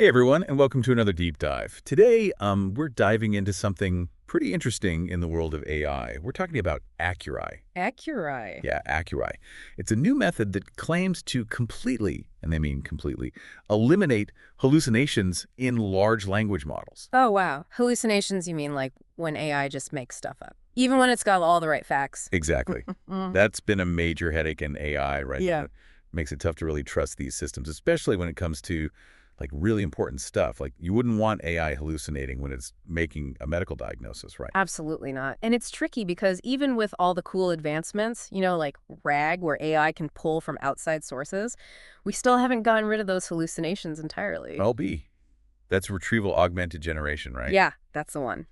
Hey everyone, and welcome to another deep dive. Today, we're diving into something pretty interesting in the world of AI. We're talking about Acurai. Acurai. Yeah, Acurai. It's a new method that claims to completely, and they mean completely, eliminate hallucinations in large language models. Oh, wow. Hallucinations, you mean like when AI just makes stuff up, even when it's got all the right facts. Exactly. Mm. That's been a major headache in AI, right? Yeah. It makes it tough to really trust these systems, especially when it comes to really important stuff. Like you wouldn't want AI hallucinating when it's making a medical diagnosis, right? Absolutely not. And it's tricky because even with all the cool advancements, like RAG, where AI can pull from outside sources, we still haven't gotten rid of those hallucinations entirely. LB. That's retrieval-augmented generation, right? Yeah, that's the one.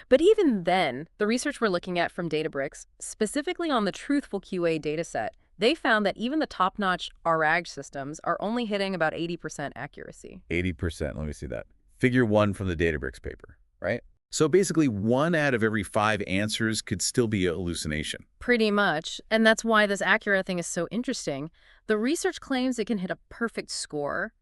But even then, the research we're looking at from Databricks, specifically on the Truthful QA dataset, they found that even the top-notch RAG systems are only hitting about 80% accuracy. 80%. Let me see that. Figure 1 from the Databricks paper, right? So basically, 1 out of every 5 answers could still be a hallucination. Pretty much, and that's why this Acura thing is so interesting. The research claims it can hit a perfect score,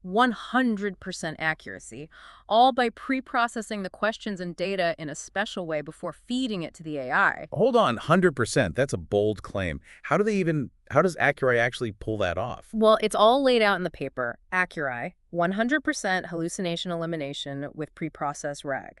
100% accuracy, all by pre-processing the questions and data in a special way before feeding it to the AI. Hold on, 100%. That's a bold claim. How does Acurai actually pull that off? Well, it's all laid out in the paper. Acurai, 100% hallucination elimination with pre-processed RAG.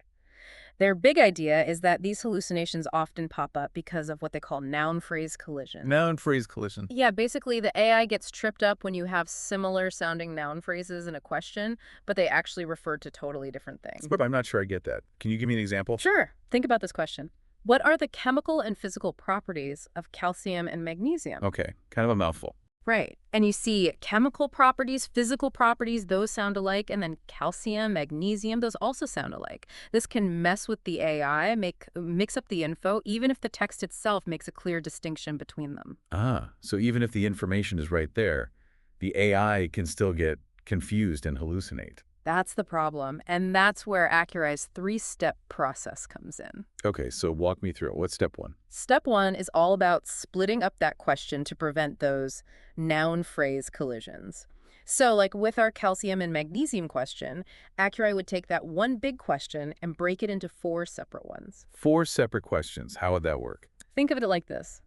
Their big idea is that these hallucinations often pop up because of what they call noun-phrase collision. Noun phrase collision. Yeah, basically the AI gets tripped up when you have similar sounding noun phrases in a question, but they actually refer to totally different things. But I'm not sure I get that. Can you give me an example? Sure. Think about this question. What are the chemical and physical properties of calcium and magnesium? Okay, kind of a mouthful. Right. And you see chemical properties, physical properties, those sound alike, and then calcium, magnesium, those also sound alike. This can mess with the AI, mix up the info, even if the text itself makes a clear distinction between them. Ah, so even if the information is right there, the AI can still get confused and hallucinate. That's the problem, and that's where Accurai's three-step process comes in. Okay, so walk me through it. What's step 1? Step one is all about splitting up that question to prevent those noun-phrase collisions. So, like with our calcium and magnesium question, Accurai would take that one big question and break it into 4 separate ones. 4 separate questions. How would that work? Think of it like this.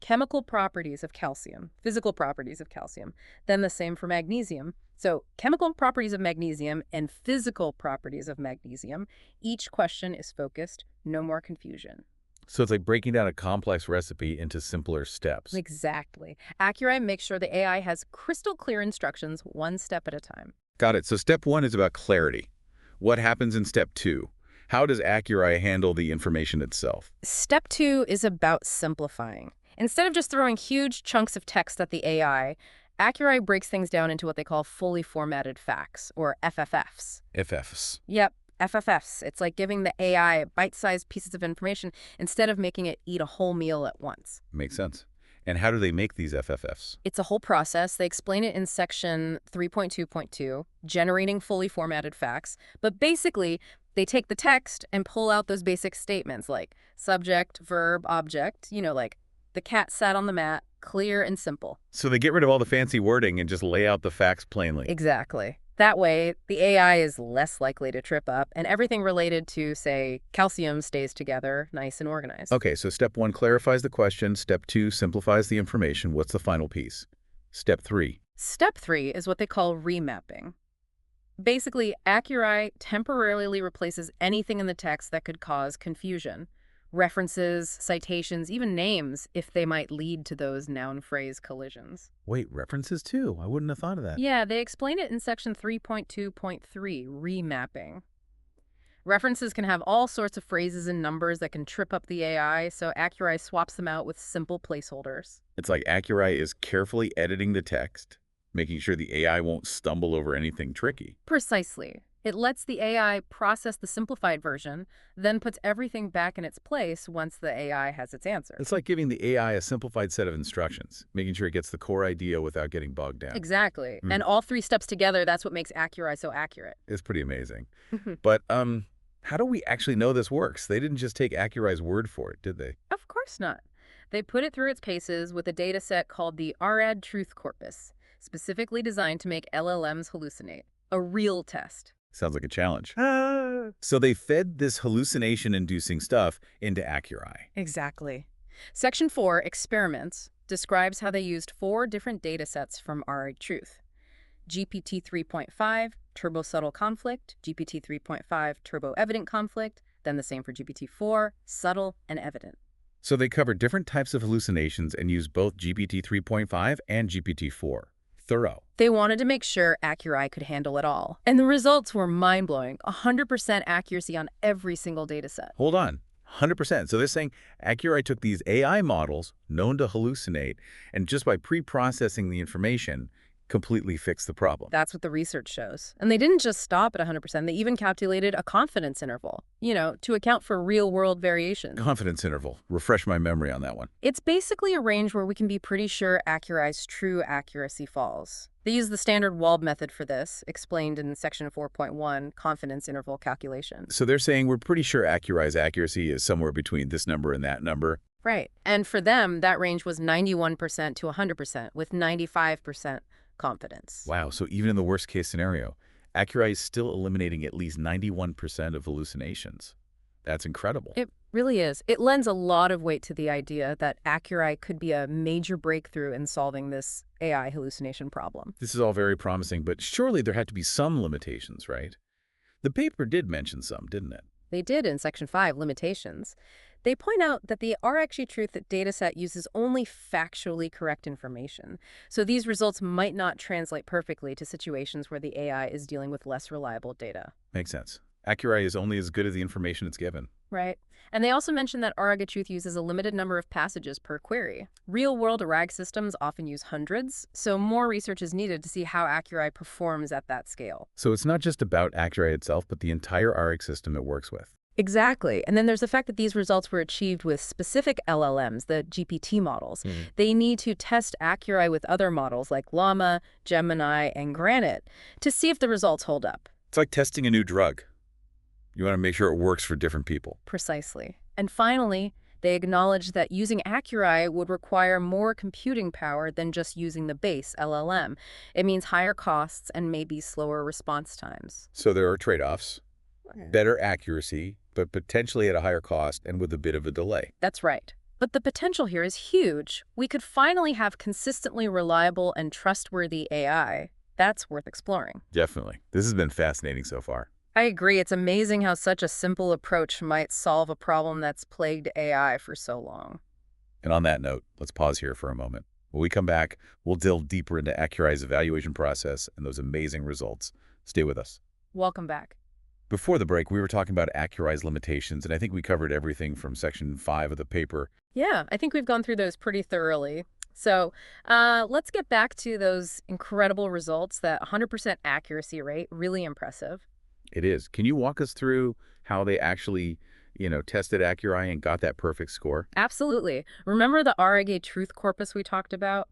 Chemical properties of calcium, physical properties of calcium, then the same for magnesium. So chemical properties of magnesium and physical properties of magnesium, each question is focused, no more confusion. So it's like breaking down a complex recipe into simpler steps. Exactly. Accurai makes sure the AI has crystal clear instructions one step at a time. Got it. So step 1 is about clarity. What happens in step 2? How does Acurai handle the information itself? Step two is about simplifying. Instead of just throwing huge chunks of text at the AI, Accurai breaks things down into what they call fully formatted facts, or FFFs. FFs. Yep, FFFs. It's like giving the AI bite-sized pieces of information instead of making it eat a whole meal at once. Makes sense. And how do they make these FFFs? It's a whole process. They explain it in section 3.2.2, generating fully formatted facts. But basically, they take the text and pull out those basic statements like subject, verb, object, like the cat sat on the mat, clear and simple. So they get rid of all the fancy wording and just lay out the facts plainly. Exactly. That way, the AI is less likely to trip up, and everything related to, say, calcium stays together, nice and organized. Okay, so step 1 clarifies the question. Step 2 simplifies the information. What's the final piece? Step 3. Step 3 is what they call remapping. Basically, Accurai temporarily replaces anything in the text that could cause confusion. References, citations, even names, if they might lead to those noun-phrase collisions. Wait, references too? I wouldn't have thought of that. Yeah, they explain it in section 3.2.3, remapping. References can have all sorts of phrases and numbers that can trip up the AI, so Accurai swaps them out with simple placeholders. It's like Acurai is carefully editing the text, making sure the AI won't stumble over anything tricky. Precisely. It lets the AI process the simplified version, then puts everything back in its place once the AI has its answer. It's like giving the AI a simplified set of instructions, making sure it gets the core idea without getting bogged down. Exactly. And all 3 steps together, that's what makes Accurai so accurate. It's pretty amazing. But how do we actually know this works? They didn't just take Acurai's word for it, did they? Of course not. They put it through its paces with a data set called the RAGTruth corpus, specifically designed to make LLMs hallucinate. a real test. Sounds like a challenge. So they fed this hallucination-inducing stuff into Acurai. Exactly. Section 4, Experiments, describes how they used 4 different data sets from RAGTruth. GPT 3.5, Turbo Subtle Conflict, GPT 3.5, Turbo Evident Conflict, then the same for GPT 4, Subtle and Evident. So they covered different types of hallucinations and used both GPT 3.5 and GPT 4. Thorough. They wanted to make sure Acurai could handle it all. And the results were mind-blowing, 100% accuracy on every single data set. Hold on. 100%. So they're saying Acurai took these AI models known to hallucinate and just by pre-processing the information, completely fixed the problem. That's what the research shows. And they didn't just stop at 100%. They even calculated a confidence interval, to account for real-world variation. Confidence interval. Refresh my memory on that one. It's basically a range where we can be pretty sure Acurai's true accuracy falls. They use the standard Walb method for this, explained in Section 4.1, confidence interval calculation. So they're saying we're pretty sure Acurai's accuracy is somewhere between this number and that number. Right. And for them, that range was 91% to 100%, with 95% confidence. Wow, so even in the worst case scenario, Acurai is still eliminating at least 91% of hallucinations. That's incredible. It really is. It lends a lot of weight to the idea that Acurai could be a major breakthrough in solving this AI hallucination problem. This is all very promising, but surely there had to be some limitations, right? The paper did mention some, didn't it? They did in Section 5, Limitations. They point out that the RAGTruth dataset uses only factually correct information, so these results might not translate perfectly to situations where the AI is dealing with less reliable data. Makes sense. Acurai is only as good as the information it's given. Right. And they also mention that RAGTruth uses a limited number of passages per query. Real-world RAG systems often use hundreds, so more research is needed to see how Acurai performs at that scale. So it's not just about Acurai itself, but the entire RAG system it works with. Exactly. And then there's the fact that these results were achieved with specific LLMs, the GPT models. They need to test Acurai with other models like Llama, Gemini, and Granite to see if the results hold up. It's like testing a new drug. You want to make sure it works for different people. Precisely. And finally, they acknowledge that using Acurai would require more computing power than just using the base LLM. It means higher costs and maybe slower response times. So there are trade-offs. Better accuracy, but potentially at a higher cost and with a bit of a delay. That's right. But the potential here is huge. We could finally have consistently reliable and trustworthy AI. That's worth exploring. Definitely. This has been fascinating so far. I agree. It's amazing how such a simple approach might solve a problem that's plagued AI for so long. And on that note, let's pause here for a moment. When we come back, we'll delve deeper into Acurai's evaluation process and those amazing results. Stay with us. Welcome back. Before the break, we were talking about Acurai's limitations, and I think we covered everything from Section 5 of the paper. Yeah, I think we've gone through those pretty thoroughly. So let's get back to those incredible results, that 100% accuracy rate, really impressive. It is. Can you walk us through how they actually, tested Acurai and got that perfect score? Absolutely. Remember the RAGTruth corpus we talked about?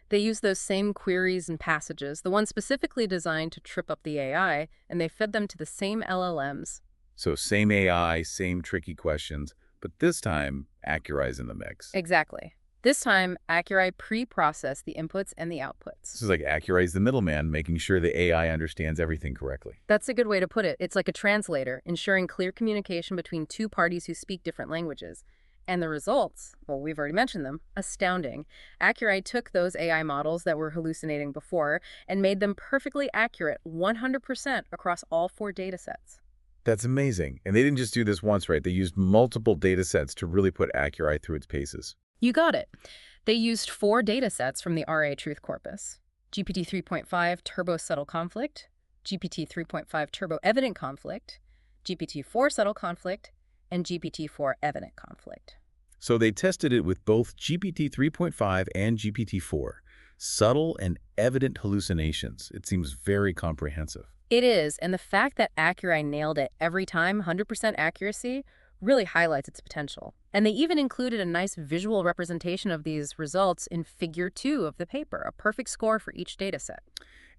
They use those same queries and passages, the ones specifically designed to trip up the AI, and they fed them to the same LLMs. So same AI, same tricky questions, but this time, Acurai's in the mix. Exactly. This time, Acurai pre-processed the inputs and the outputs. This is like Acurai's the middleman, making sure the AI understands everything correctly. That's a good way to put it. It's like a translator, ensuring clear communication between two parties who speak different languages. And the results, well, we've already mentioned them, astounding. Acurai took those AI models that were hallucinating before and made them perfectly accurate 100% across all 4 data sets. That's amazing. And they didn't just do this once, right? They used multiple data sets to really put Acurai through its paces. You got it. They used 4 data sets from the RAGTruth corpus: GPT 3.5 Turbo Subtle Conflict, GPT 3.5 Turbo Evident Conflict, GPT 4 Subtle Conflict, and GPT 4 Evident Conflict. So they tested it with both GPT 3.5 and GPT 4. Subtle and evident hallucinations. It seems very comprehensive. It is, and the fact that Acurai nailed it every time, 100% accuracy, really highlights its potential. And they even included a nice visual representation of these results in Figure 2 of the paper, a perfect score for each data set.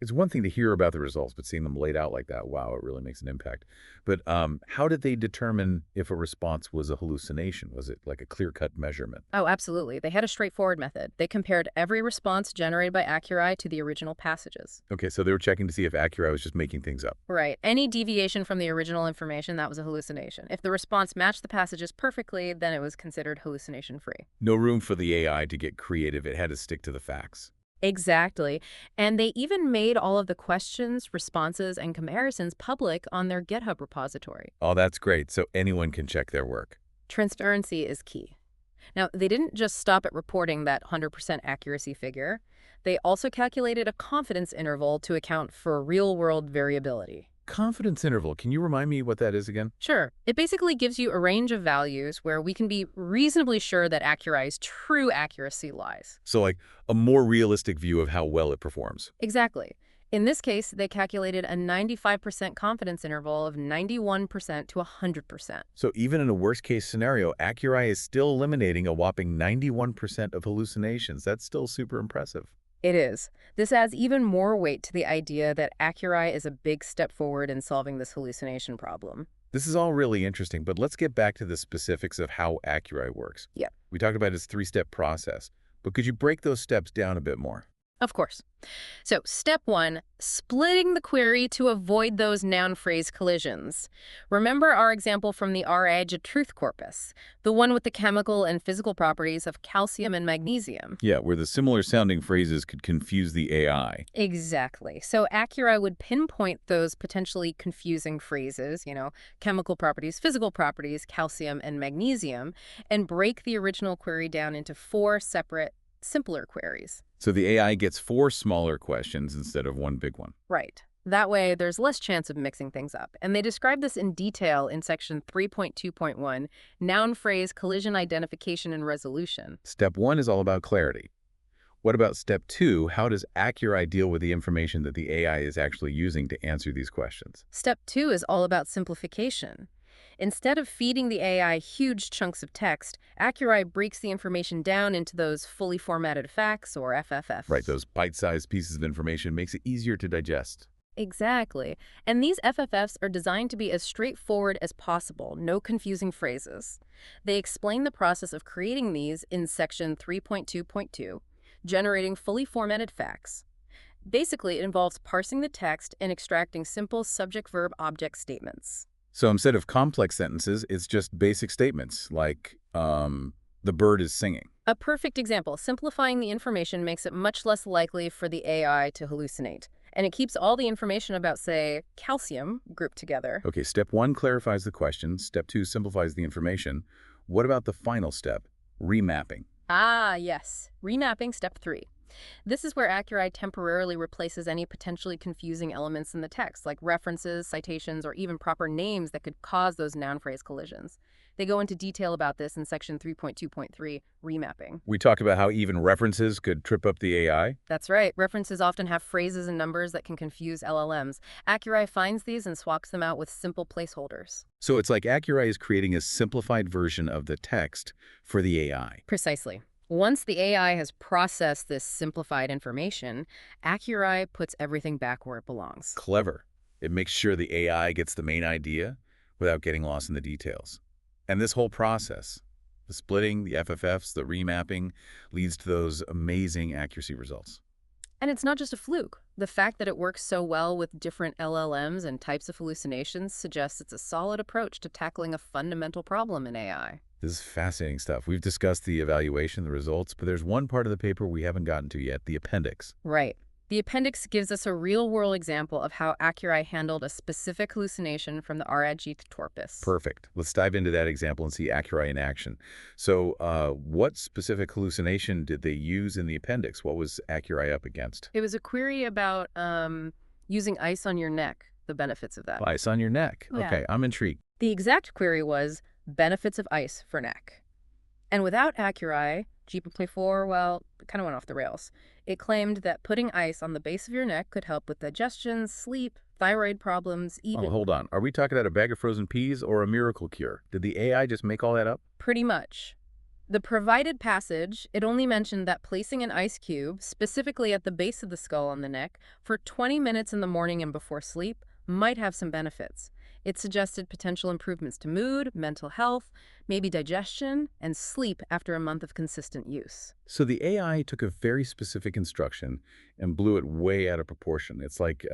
It's one thing to hear about the results, but seeing them laid out like that, wow, it really makes an impact. But how did they determine if a response was a hallucination? Was it like a clear-cut measurement? Oh, absolutely. They had a straightforward method. They compared every response generated by Acurai to the original passages. Okay, so they were checking to see if Acurai was just making things up. Right. Any deviation from the original information, that was a hallucination. If the response matched the passages perfectly, then it was considered hallucination-free. No room for the AI to get creative. It had to stick to the facts. Exactly. And they even made all of the questions, responses, and comparisons public on their GitHub repository. Oh, that's great. So anyone can check their work. Transparency is key. Now, they didn't just stop at reporting that 100% accuracy figure. They also calculated a confidence interval to account for real-world variability. Confidence interval. Can you remind me what that is again? Sure, it basically gives you a range of values where we can be reasonably sure that Acurai's true accuracy lies. So like a more realistic view of how well it performs. Exactly. In this case, they calculated a 95% confidence interval of 91% to 100%. So even in a worst-case scenario, Acurai is still eliminating a whopping 91% of hallucinations. That's still super impressive. It is. This adds even more weight to the idea that Acurai is a big step forward in solving this hallucination problem. This is all really interesting, but let's get back to the specifics of how Acurai works. Yeah. We talked about its three-step process, but could you break those steps down a bit more? Of course. So, step one, splitting the query to avoid those noun-phrase collisions. Remember our example from the RAGTruth corpus, the one with the chemical and physical properties of calcium and magnesium. Yeah, where the similar-sounding phrases could confuse the AI. Exactly. So, Acurai would pinpoint those potentially confusing phrases, chemical properties, physical properties, calcium and magnesium, and break the original query down into 4 separate, simpler queries. So the AI gets 4 smaller questions instead of one big one. Right. That way, there's less chance of mixing things up. And they describe this in detail in section 3.2.1, noun phrase collision identification and resolution. Step 1 is all about clarity. What about step 2? How does Acurai deal with the information that the AI is actually using to answer these questions? Step 2 is all about simplification. Instead of feeding the AI huge chunks of text, Acurai breaks the information down into those fully formatted facts, or FFFs. Right, those bite-sized pieces of information makes it easier to digest. Exactly. And these FFFs are designed to be as straightforward as possible, no confusing phrases. They explain the process of creating these in section 3.2.2, generating fully formatted facts. Basically, it involves parsing the text and extracting simple subject-verb-object statements. So instead of complex sentences, it's just basic statements like, the bird is singing. A perfect example. Simplifying the information makes it much less likely for the AI to hallucinate. And it keeps all the information about, say, calcium grouped together. Okay, step 1 clarifies the question. Step 2 simplifies the information. What about the final step, remapping? Ah, yes. Remapping, step 3. This is where Acurai temporarily replaces any potentially confusing elements in the text, like references, citations, or even proper names that could cause those noun phrase collisions. They go into detail about this in section 3.2.3, remapping. We talk about how even references could trip up the AI. That's right. References often have phrases and numbers that can confuse LLMs. Acurai finds these and swaps them out with simple placeholders. So it's like Acurai is creating a simplified version of the text for the AI. Precisely. Once the AI has processed this simplified information, Acurai puts everything back where it belongs. Clever. It makes sure the AI gets the main idea without getting lost in the details. And this whole process, the splitting, the FFFs, the remapping, leads to those amazing accuracy results. And it's not just a fluke. The fact that it works so well with different LLMs and types of hallucinations suggests it's a solid approach to tackling a fundamental problem in AI. This is fascinating stuff. We've discussed the evaluation, the results, but there's one part of the paper we haven't gotten to yet, the appendix. Right. The appendix gives us a real-world example of how Acurai handled a specific hallucination from the RAGTruth corpus. Perfect. Let's dive into that example and see Acurai in action. So what specific hallucination did they use in the appendix? What was Acurai up against? It was a query about using ice on your neck, the benefits of that. Ice on your neck. Yeah. Okay, I'm intrigued. The exact query was benefits of ice for neck. And without Acurai, GPT-4, well, it kind of went off the rails. It claimed that putting ice on the base of your neck could help with digestion, sleep, thyroid problems, even... Oh, hold on. Are we talking about a bag of frozen peas or a miracle cure? Did the AI just make all that up? Pretty much. The provided passage, it only mentioned that placing an ice cube, specifically at the base of the skull on the neck, for 20 minutes in the morning and before sleep might have some benefits. It suggested potential improvements to mood, mental health, maybe digestion, and sleep after a month of consistent use. So the AI took a very specific instruction and blew it way out of proportion. It's like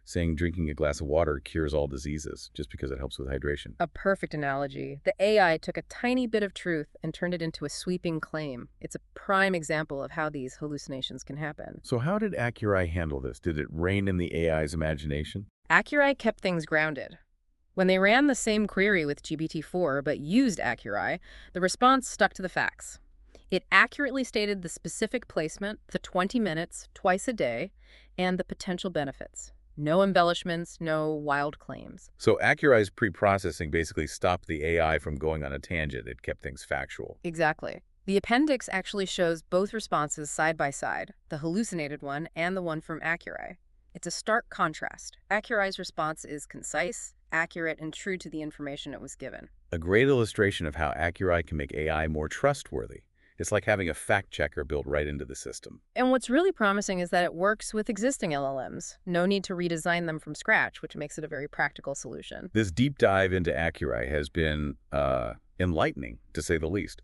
saying drinking a glass of water cures all diseases just because it helps with hydration. A perfect analogy. The AI took a tiny bit of truth and turned it into a sweeping claim. It's a prime example of how these hallucinations can happen. So how did Acurai handle this? Did it rein in the AI's imagination? Acurai kept things grounded. When they ran the same query with GPT-4 but used Acurai, the response stuck to the facts. It accurately stated the specific placement, the 20 minutes, twice a day, and the potential benefits. No embellishments, no wild claims. So Acurai's pre-processing basically stopped the AI from going on a tangent. It kept things factual. Exactly. The appendix actually shows both responses side by side, the hallucinated one and the one from Acurai. It's a stark contrast. Acurai's response is concise, accurate, and true to the information it was given. A great illustration of how Acurai can make AI more trustworthy. It's like having a fact checker built right into the system. And what's really promising is that it works with existing LLMs. No need to redesign them from scratch, which makes it a very practical solution. This deep dive into Acurai has been enlightening, to say the least.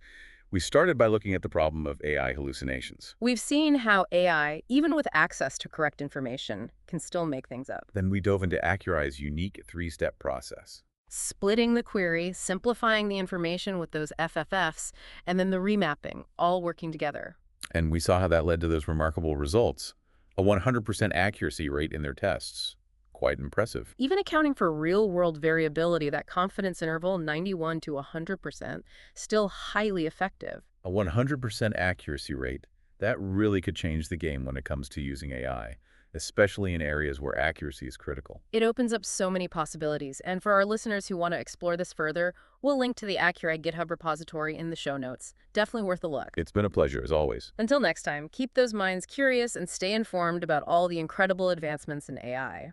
We started by looking at the problem of AI hallucinations. We've seen how AI, even with access to correct information, can still make things up. Then we dove into Acurai's unique three-step process. Splitting the query, simplifying the information with those FFFs, and then the remapping, all working together. And we saw how that led to those remarkable results. A 100% accuracy rate in their tests. Quite impressive. Even accounting for real-world variability, that confidence interval, 91 to 100%, still highly effective. A 100% accuracy rate, that really could change the game when it comes to using AI, especially in areas where accuracy is critical. It opens up so many possibilities, and for our listeners who want to explore this further, we'll link to the Acurai GitHub repository in the show notes. Definitely worth a look. It's been a pleasure, as always. Until next time, keep those minds curious and stay informed about all the incredible advancements in AI.